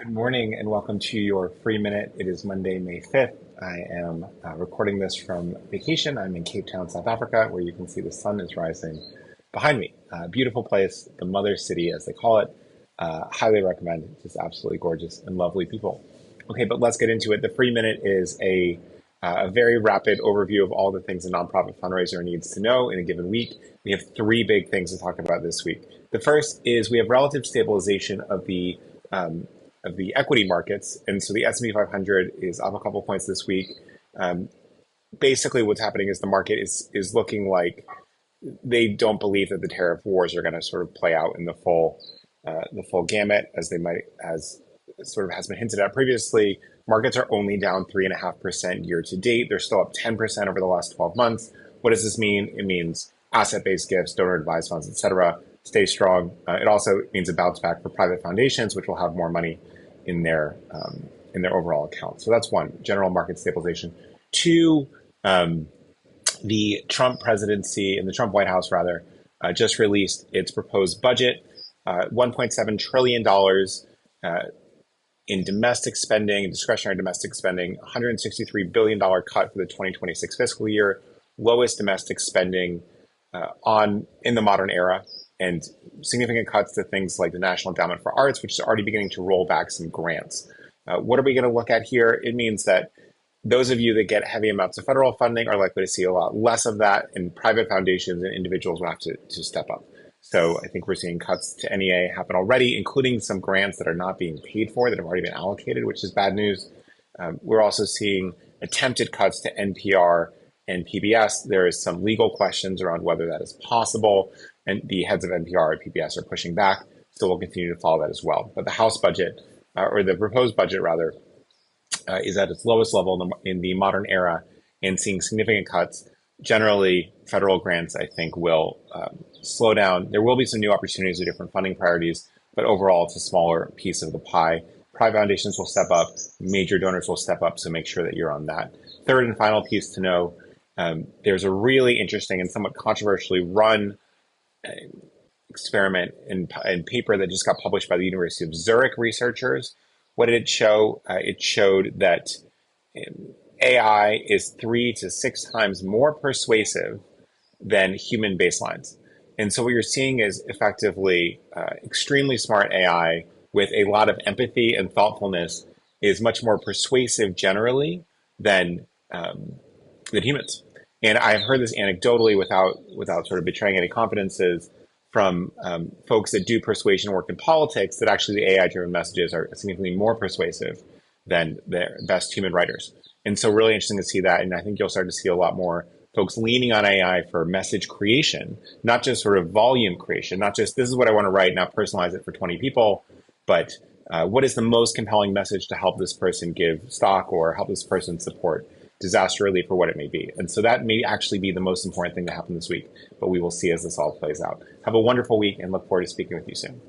Good morning and welcome to your free minute. It is Monday, May 5th. I am recording this from vacation. I'm in Cape Town, South Africa, where you can see the sun is rising behind me. Beautiful place, the mother city, as they call it. Highly recommend. Just absolutely gorgeous and lovely people. Okay, but let's get into it. The free minute is a very rapid overview of all the things a nonprofit fundraiser needs to know in a given week. We have three big things to talk about this week. The first is we have relative stabilization of the equity markets. And so the S&P 500 is up a couple points this week. Basically, what's happening is the market is looking like they don't believe that the tariff wars are going to sort of play out in the full gamut as they might, as sort of has been hinted at previously. Markets are only down 3.5% year to date. They're still up 10% over the last 12 months. What does this mean? It means asset-based gifts, donor-advised funds, et cetera, stay strong. It also means a bounce back for private foundations, which will have more money in their overall account. So that's one, general market stabilization. Two, the Trump presidency and the Trump White House rather just released its proposed budget, $1.7 trillion in domestic spending, discretionary domestic spending, $163 billion cut for the 2026 fiscal year, lowest domestic spending in the modern era, and significant cuts to things like the National Endowment for Arts, which is already beginning to roll back some grants. What are we going to look at here? It means that those of you that get heavy amounts of federal funding are likely to see a lot less of that, and private foundations and individuals will have to step up. So I think we're seeing cuts to NEA happen already, including some grants that are not being paid for that have already been allocated, which is bad news. We're also seeing attempted cuts to NPR and PBS. There is some legal questions around whether that is possible, and the heads of NPR and PBS are pushing back. So we'll continue to follow that as well. But the House budget, or the proposed budget rather, is at its lowest level in the modern era and seeing significant cuts. Generally, federal grants, I think, will slow down. There will be some new opportunities with different funding priorities, but overall, it's a smaller piece of the pie. Private foundations will step up, major donors will step up, so make sure that you're on that. Third and final piece to know, there's a really interesting and somewhat controversially run experiment and paper that just got published by the University of Zurich researchers. What did it show? It showed that AI is 3 to 6 times more persuasive than human baselines. And so what you're seeing is effectively extremely smart AI with a lot of empathy and thoughtfulness is much more persuasive generally than humans. And I've heard this anecdotally without sort of betraying any confidences from folks that do persuasion work in politics that actually the AI-driven messages are significantly more persuasive than their best human writers. And so really interesting to see that. And I think you'll start to see a lot more folks leaning on AI for message creation, not just sort of volume creation, not just this is what I want to write, now personalize it for 20 people, but what is the most compelling message to help this person give stock or help this person support disaster relief or what it may be. And so that may actually be the most important thing to happen this week, but we will see as this all plays out. Have a wonderful week and look forward to speaking with you soon.